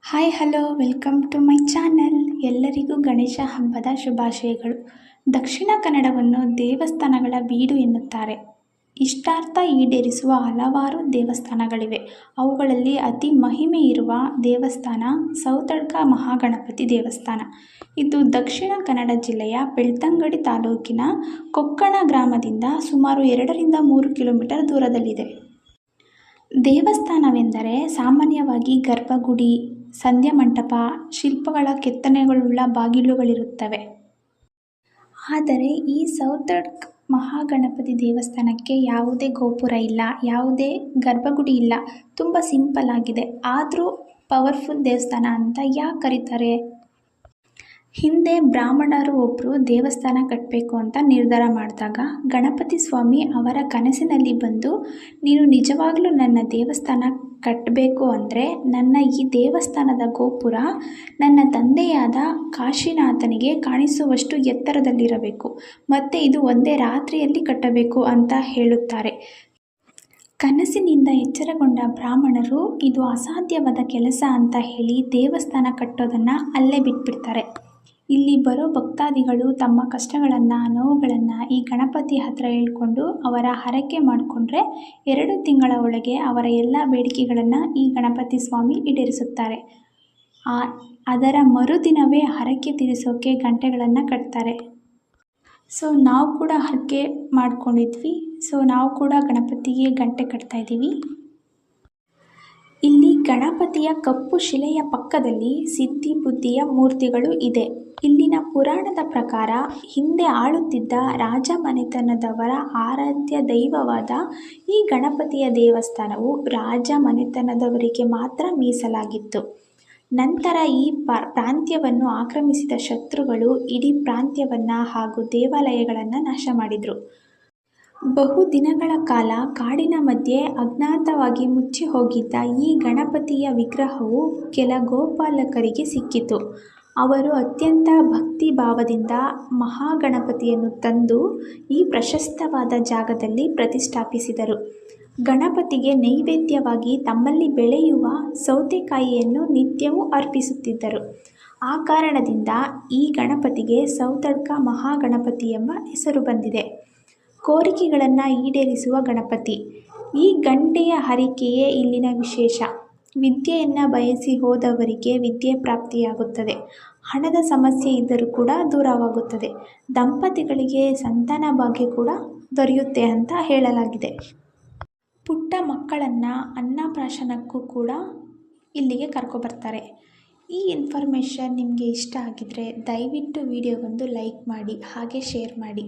Hi hello welcome to my channel. ಎಲ್ಲರಿಗೂ ಗಣೇಶ ಹಬ್ಬದ ಶುಭಾಶಯಗಳು. ದಕ್ಷಿಣ ಕನ್ನಡವನ್ನು ದೇವಸ್ಥಾನಗಳ ಬೀಡು ಎನ್ನುತ್ತಾರೆ. ಇಷ್ಟಾರ್ಥ ಈಡೇರಿಸುವ ಹಲವಾರು ದೇವಸ್ಥಾನಗಳಿವೆ. ಅವುಗಳಲ್ಲಿ ಅತಿ ಮಹಿಮೆ ಇರುವ ದೇವಸ್ಥಾನ ಸೌತಡ್ಕ ಮಹಾಗಣಪತಿ ದೇವಸ್ಥಾನ. ಇದು ದಕ್ಷಿಣ ಕನ್ನಡ ಜಿಲ್ಲೆಯ ಬೆಳ್ತಂಗಡಿ ತಾಲೂಕಿನ ಕೊಕ್ಕಣ ಗ್ರಾಮದಿಂದ ಸುಮಾರು 2-3 ಕಿಲೋಮೀಟರ್ ದೂರದಲ್ಲಿದೆ. ದೇವಸ್ಥಾನವೆಂದರೆ ಸಾಮಾನ್ಯವಾಗಿ ಗರ್ಭಗುಡಿ, ಸಂಧ್ಯಾ ಮಂಟಪ, ಶಿಲ್ಪಗಳ ಕೆತ್ತನೆಗಳುಳ್ಳ ಬಾಗಿಲುಗಳಿರುತ್ತವೆ. ಆದರೆ ಈ ಸೌತಡ್ಕ ಮಹಾಗಣಪತಿ ದೇವಸ್ಥಾನಕ್ಕೆ ಯಾವುದೇ ಗೋಪುರ ಇಲ್ಲ, ಯಾವುದೇ ಗರ್ಭಗುಡಿ ಇಲ್ಲ. ತುಂಬ ಸಿಂಪಲ್ ಆಗಿದೆ. ಆದರೂ ಪವರ್ಫುಲ್ ದೇವಸ್ಥಾನ ಅಂತ ಯಾಕೆ ಕರೀತಾರೆ? ಹಿಂದೆ ಬ್ರಾಹ್ಮಣರು ಒಬ್ಬರು ದೇವಸ್ಥಾನ ಕಟ್ಟಬೇಕು ಅಂತ ನಿರ್ಧಾರ ಮಾಡಿದಾಗ ಗಣಪತಿ ಸ್ವಾಮಿ ಅವರ ಕನಸಿನಲ್ಲಿ ಬಂದು, ನೀನು ನಿಜವಾಗ್ಲೂ ನನ್ನ ದೇವಸ್ಥಾನ ಕಟ್ಟಬೇಕು ಅಂದರೆ ನನ್ನ ಈ ದೇವಸ್ಥಾನದ ಗೋಪುರ ನನ್ನ ತಂದೆಯಾದ ಕಾಶಿನಾಥನಿಗೆ ಕಾಣಿಸುವಷ್ಟು ಎತ್ತರದಲ್ಲಿರಬೇಕು ಮತ್ತು ಇದು ಒಂದೇ ರಾತ್ರಿಯಲ್ಲಿ ಕಟ್ಟಬೇಕು ಅಂತ ಹೇಳುತ್ತಾರೆ. ಕನಸಿನಿಂದ ಎಚ್ಚರಗೊಂಡ ಬ್ರಾಹ್ಮಣರು ಇದು ಅಸಾಧ್ಯವಾದ ಕೆಲಸ ಅಂತ ಹೇಳಿ ದೇವಸ್ಥಾನ ಕಟ್ಟೋದನ್ನು ಅಲ್ಲೇ ಬಿಟ್ಬಿಡ್ತಾರೆ. ಇಲ್ಲಿ ಬರೋ ಭಕ್ತಾದಿಗಳು ತಮ್ಮ ಕಷ್ಟಗಳನ್ನು, ನೋವುಗಳನ್ನು ಈ ಗಣಪತಿ ಹತ್ರ ಹೇಳ್ಕೊಂಡು ಅವರ ಹರಕೆ ಮಾಡಿಕೊಂಡ್ರೆ 2 ತಿಂಗಳ ಒಳಗೆ ಅವರ ಎಲ್ಲ ಬೇಡಿಕೆಗಳನ್ನು ಈ ಗಣಪತಿ ಸ್ವಾಮಿ ಈಡೇರಿಸುತ್ತಾರೆ. ಅದರ ಮರುದಿನವೇ ಹರಕೆ ತೀರಿಸೋಕೆ ಗಂಟೆಗಳನ್ನು ಕಟ್ತಾರೆ. ನಾವು ಕೂಡ ಹರಕೆ ಮಾಡ್ಕೊಂಡಿದ್ವಿ. ನಾವು ಕೂಡ ಗಣಪತಿಗೆ ಗಂಟೆ ಕಟ್ತಾ ಇದ್ದೀವಿ. ಇಲ್ಲಿ ಗಣಪತಿಯ ಕಪ್ಪು ಶಿಲೆಯ ಪಕ್ಕದಲ್ಲಿ ಸಿದ್ಧಿ ಬುದ್ಧಿಯ ಮೂರ್ತಿಗಳು ಇದೆ. ಇಲ್ಲಿನ ಪುರಾಣದ ಪ್ರಕಾರ ಹಿಂದೆ ಆಳುತ್ತಿದ್ದ ರಾಜ ಮನೆತನದವರ ಆರಾಧ್ಯ ದೈವವಾದ ಈ ಗಣಪತಿಯ ದೇವಸ್ಥಾನವು ರಾಜ ಮನೆತನದವರಿಗೆ ಮಾತ್ರ ಮೀಸಲಾಗಿತ್ತು. ನಂತರ ಈ ಪ್ರಾಂತ್ಯವನ್ನು ಆಕ್ರಮಿಸಿದ ಶತ್ರುಗಳು ಇಡೀ ಪ್ರಾಂತ್ಯವನ್ನು ಹಾಗೂ ದೇವಾಲಯಗಳನ್ನು ನಾಶ ಮಾಡಿದರು. ಬಹುದಿನಗಳ ಕಾಲ ಕಾಡಿನ ಮಧ್ಯೆ ಅಜ್ಞಾತವಾಗಿ ಮುಚ್ಚಿ ಹೋಗಿದ್ದ ಈ ಗಣಪತಿಯ ವಿಗ್ರಹವು ಕೆಲ ಗೋಪಾಲಕರಿಗೆ ಸಿಕ್ಕಿತು. ಅವರು ಅತ್ಯಂತ ಭಕ್ತಿ ಭಾವದಿಂದ ಮಹಾಗಣಪತಿಯನ್ನು ತಂದು ಈ ಪ್ರಶಸ್ತವಾದ ಜಾಗದಲ್ಲಿ ಪ್ರತಿಷ್ಠಾಪಿಸಿದರು. ಗಣಪತಿಗೆ ನೈವೇದ್ಯವಾಗಿ ತಮ್ಮಲ್ಲಿ ಬೆಳೆಯುವ ಸೌತೆಕಾಯಿಯನ್ನು ನಿತ್ಯವೂ ಅರ್ಪಿಸುತ್ತಿದ್ದರು. ಆ ಕಾರಣದಿಂದ ಈ ಗಣಪತಿಗೆ ಸೌತಡ್ಕ ಮಹಾಗಣಪತಿ ಎಂಬ ಹೆಸರು ಬಂದಿದೆ. ಕೋರಿಕೆಗಳನ್ನು ಈಡೇರಿಸುವ ಗಣಪತಿ. ಈ ಗಂಟೆಯ ಹರಿಕೆಯೇ ಇಲ್ಲಿನ ವಿಶೇಷ. ವಿದ್ಯೆಯನ್ನು ಬಯಸಿ ಹೋದವರಿಗೆ ವಿದ್ಯೆ ಪ್ರಾಪ್ತಿಯಾಗುತ್ತದೆ. ಹಣದ ಸಮಸ್ಯೆ ಇದ್ದರೂ ಕೂಡ ದೂರವಾಗುತ್ತದೆ. ದಂಪತಿಗಳಿಗೆ ಸಂತಾನ ಭಾಗ್ಯ ಕೂಡ ದೊರೆಯುತ್ತೆ ಅಂತ ಹೇಳಲಾಗಿದೆ. ಪುಟ್ಟ ಮಕ್ಕಳನ್ನು ಅನ್ನಪ್ರಾಶನಕ್ಕೂ ಕೂಡ ಇಲ್ಲಿಗೆ ಕರ್ಕೊಬರ್ತಾರೆ. ಈ ಇನ್ಫಾರ್ಮೇಷನ್ ನಿಮಗೆ ಇಷ್ಟ ಆಗಿದ್ದರೆ ದಯವಿಟ್ಟು ವಿಡಿಯೋಗೊಂದು ಲೈಕ್ ಮಾಡಿ, ಹಾಗೆ ಶೇರ್ ಮಾಡಿ.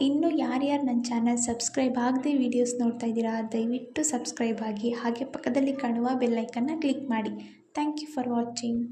ಇನ್ನೂ ಯಾರ್ಯಾರು ನನ್ನ ಚಾನಲ್ ಸಬ್ಸ್ಕ್ರೈಬ್ ಆಗದೆ ವಿಡಿಯೋಸ್ ನೋಡ್ತಾ ಇದ್ದೀರಾ, ದಯವಿಟ್ಟು ಸಬ್ಸ್ಕ್ರೈಬ್ ಆಗಿ, ಹಾಗೆ ಪಕ್ಕದಲ್ಲಿ ಕಾಣುವ ಬೆಲ್ ಐಕನ್ನ ಕ್ಲಿಕ್ ಮಾಡಿ. Thank you for watching.